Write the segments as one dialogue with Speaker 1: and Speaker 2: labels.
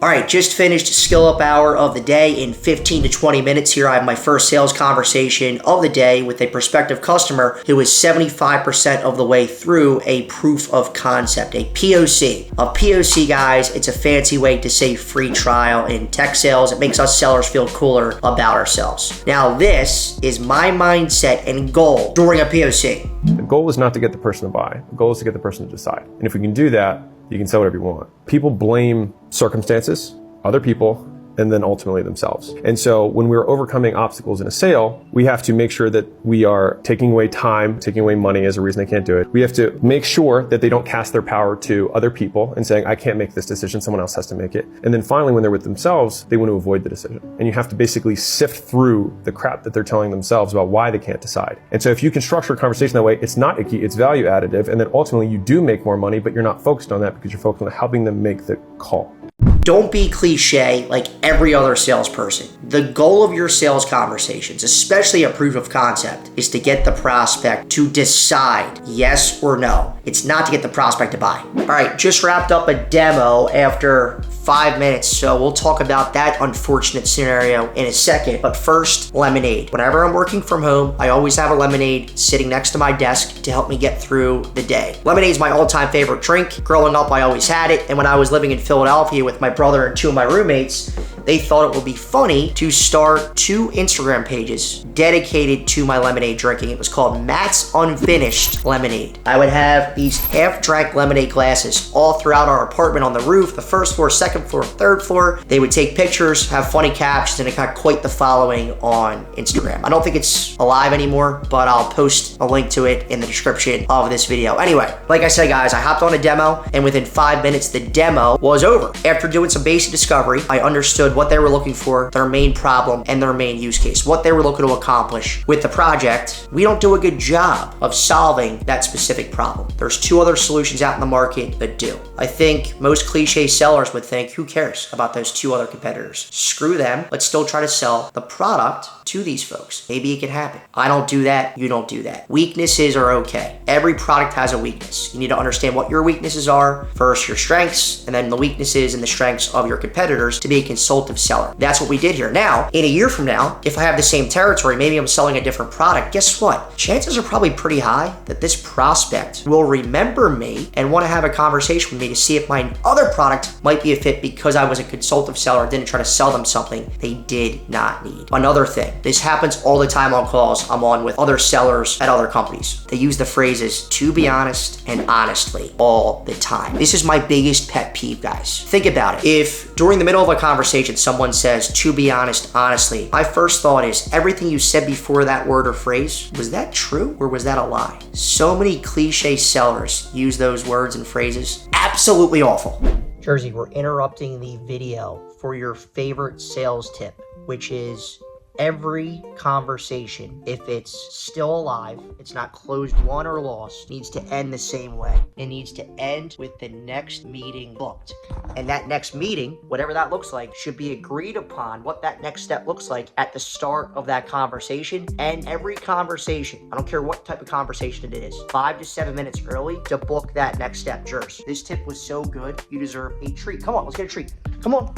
Speaker 1: All right, just finished skill up hour of the day. In 15 to 20 minutes here, I have my first sales conversation of the day with a prospective customer who is 75% of the way through a proof of concept, a POC. A POC, guys, it's a fancy way to say free trial in tech sales. It makes us sellers feel cooler about ourselves. Now, this is my mindset and goal during a POC.
Speaker 2: The goal is not to get the person to buy. The goal is to get the person to decide. And if we can do that, you can sell whatever you want. People blame circumstances, other people, and then ultimately themselves. And so when we're overcoming obstacles in a sale, we have to make sure that we are taking away time, taking away money as a reason they can't do it. We have to make sure that they don't cast their power to other people and saying, I can't make this decision, someone else has to make it. And then finally, when they're with themselves, they want to avoid the decision. And you have to basically sift through the crap that they're telling themselves about why they can't decide. And so if you can structure a conversation that way, it's not icky, it's value additive. And then ultimately you do make more money, but you're not focused on that because you're focused on helping them make the call.
Speaker 1: Don't be cliche like every other salesperson. The goal of your sales conversations, especially a proof of concept, is to get the prospect to decide yes or no. It's not to get the prospect to buy. All right, just wrapped up a demo after 5 minutes, so we'll talk about that unfortunate scenario in a second. But first, lemonade. Whenever I'm working from home, I always have a lemonade sitting next to my desk to help me get through the day. Lemonade is my all-time favorite drink. Growing up, I always had it, and when I was living in Philadelphia with my brother and two of my roommates, they thought it would be funny to start 2 Instagram pages dedicated to my lemonade drinking. It was called Matt's Unfinished Lemonade. I would have these half-drank lemonade glasses all throughout our apartment on the roof, the first floor, second floor, third floor. They would take pictures, have funny captions, and it got quite the following on Instagram. I don't think it's alive anymore, but I'll post a link to it in the description of this video. Anyway, like I said, guys, I hopped on a demo, and within 5 minutes, the demo was over. After doing some basic discovery, I understood what they were looking for, their main problem, and their main use case, what they were looking to accomplish with the project. We don't do a good job of solving that specific problem. There's 2 other solutions out in the market that do. I think most cliche sellers would think, who cares about those 2 other competitors? Screw them. Let's still try to sell the product to these folks. Maybe it can happen. I don't do that. You don't do that. Weaknesses are okay. Every product has a weakness. You need to understand what your weaknesses are, first your strengths, and then the weaknesses and the strengths of your competitors to be a consultative seller. That's what we did here. Now, in a year from now, if I have the same territory, maybe I'm selling a different product, guess what? Chances are probably pretty high that this prospect will remember me and want to have a conversation with me to see if my other product might be a fit because I was a consultative seller, didn't try to sell them something they did not need. Another thing, this happens all the time on calls I'm on with other sellers at other companies. They use the phrases, to be honest and honestly, all the time. This is my biggest pet peeve, guys. Think about it. If during the middle of a conversation, someone says, to be honest, honestly, my first thought is, everything you said before that word or phrase, was that true or was that a lie? So many cliche sellers use those words and phrases. Absolutely awful. Jersey, we're interrupting the video for your favorite sales tip, which is every conversation, if it's still alive, it's not closed won or lost, needs to end the same way. It needs to end with the next meeting booked. And that next meeting, whatever that looks like, should be agreed upon what that next step looks like at the start of that conversation. And every conversation, I don't care what type of conversation it is, 5 to 7 minutes early to book that next step. Jers, this tip was so good, you deserve a treat. Come on, let's get a treat. Come on.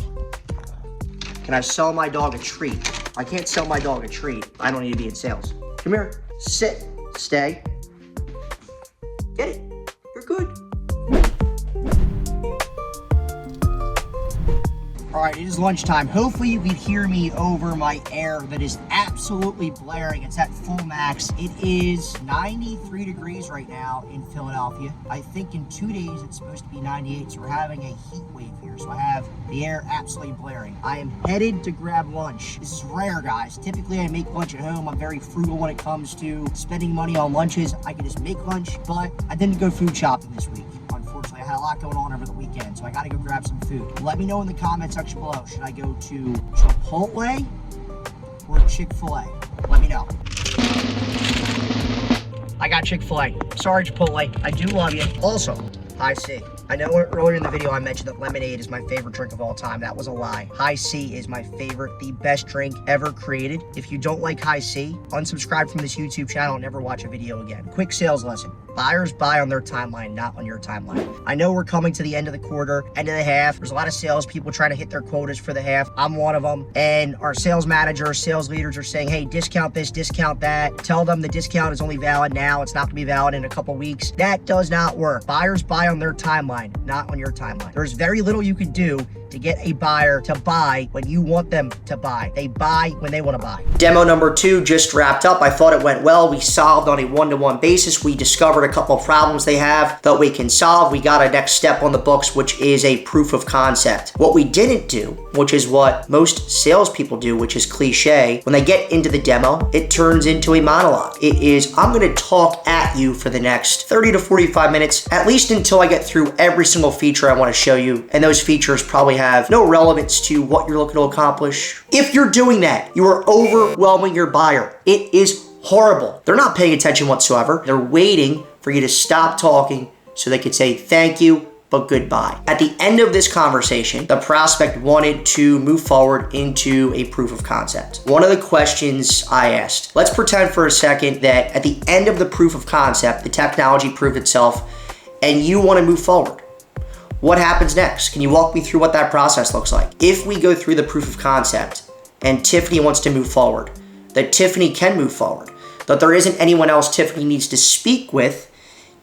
Speaker 1: Can I sell my dog a treat? I can't sell my dog a treat. I don't need to be in sales. Come here, sit, stay. Get it, you're good. All right, it is lunchtime. Hopefully you can hear me over my air that is absolutely blaring. It's at full max. It is 93 degrees right now in Philadelphia. I think in 2 days it's supposed to be 98, so we're having a heat wave here. So I have the air absolutely blaring. I am headed to grab lunch. This is rare, guys. Typically I make lunch at home. I'm very frugal when it comes to spending money on lunches. I can just make lunch, but I didn't go food shopping this week. Unfortunately, I had a lot going on over the weekend, so I gotta go grab some food. Let me know in the comment section below. Should I go to Chipotle or Chick-fil-A? Let me know. I got Chick-fil-A. Sorry, Chipotle. I do love you. Also, High C. I know earlier in the video I mentioned that lemonade is my favorite drink of all time. That was a lie. High C is my favorite, the best drink ever created. If you don't like High C, unsubscribe from this YouTube channel and never watch a video again. Quick sales lesson. Buyers buy on their timeline, not on your timeline. I know we're coming to the end of the quarter, end of the half. There's a lot of salespeople trying to hit their quotas for the half. I'm one of them. And our sales managers, sales leaders are saying, hey, discount this, discount that. Tell them the discount is only valid now. It's not going to be valid in a couple weeks. That does not work. Buyers buy on their timeline, not on your timeline. There's very little you can do to get a buyer to buy when you want them to buy. They buy when they want to buy. Demo number 2 just wrapped up. I thought it went well. We solved on a one-to-one basis. We discovered a couple of problems they have that we can solve. We got a next step on the books, which is a proof of concept. What we didn't do, which is what most salespeople do, which is cliche, when they get into the demo, it turns into a monologue. It is, I'm going to talk at you for the next 30 to 45 minutes, at least until I get through every single feature I want to show you. And those features probably have no relevance to what you're looking to accomplish. If you're doing that, you are overwhelming your buyer. It is horrible. They're not paying attention whatsoever. They're waiting for you to stop talking so they could say thank you, but goodbye. At the end of this conversation, the prospect wanted to move forward into a proof of concept. One of the questions I asked, let's pretend for a second that at the end of the proof of concept, the technology proved itself and you want to move forward. What happens next? Can you walk me through what that process looks like? If we go through the proof of concept and Tiffany wants to move forward, that Tiffany can move forward, that there isn't anyone else Tiffany needs to speak with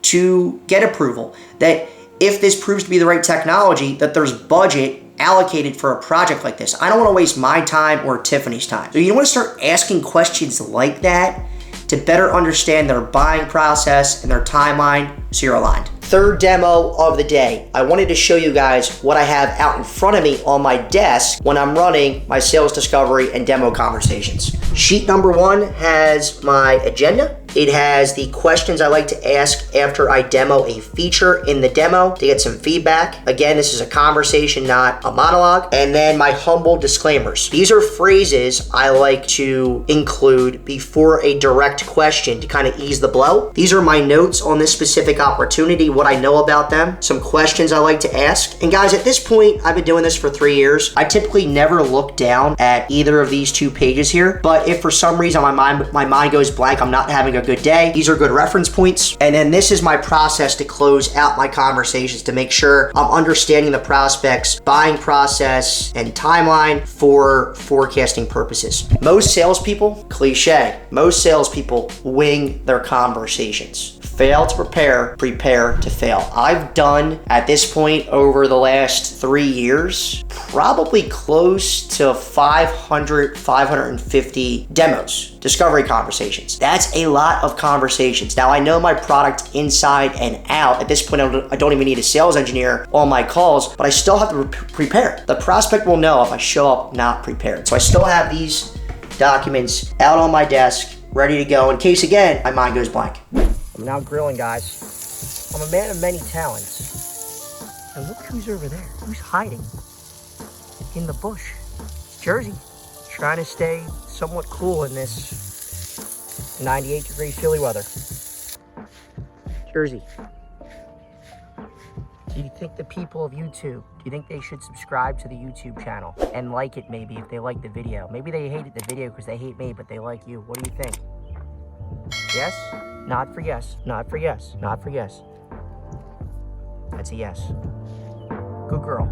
Speaker 1: to get approval, that if this proves to be the right technology, that there's budget allocated for a project like this. I don't want to waste my time or Tiffany's time. So you want to start asking questions like that to better understand their buying process and their timeline so you're aligned. Third demo of the day. I wanted to show you guys what I have out in front of me on my desk when I'm running my sales discovery and demo conversations. Sheet number 1 has my agenda. It has the questions I like to ask after I demo a feature in the demo to get some feedback. Again, this is a conversation, not a monologue. And then my humble disclaimers. These are phrases I like to include before a direct question to kind of ease the blow. These are my notes on this specific opportunity, what I know about them, some questions I like to ask. And guys, at this point, I've been doing this for 3 years. I typically never look down at either of these 2 pages here, but if for some reason my mind goes blank, I'm not having a good day, these are good reference points. And then this is my process to close out my conversations to make sure I'm understanding the prospect's buying process and timeline for forecasting purposes. Most salespeople, cliche, most salespeople wing their conversations. Fail to prepare, prepare to fail. I've done, at this point, over the last 3 years, probably close to 500, 550 demos, discovery conversations. That's a lot of conversations. Now, I know my product inside and out. At this point, I don't even need a sales engineer on my calls, but I still have to prepare. The prospect will know if I show up not prepared. So I still have these documents out on my desk, ready to go in case, again, my mind goes blank. I'm now grilling, guys. I'm a man of many talents. And look who's over there. Who's hiding in the bush? Jersey, trying to stay somewhat cool in this 98-degree Philly weather. Jersey, do you think the people of YouTube, do you think they should subscribe to the YouTube channel and like it maybe if they like the video? Maybe they hated the video because they hate me, but they like you. What do you think? Yes? Not for yes. Not for yes. Not for yes. That's a yes. Good girl.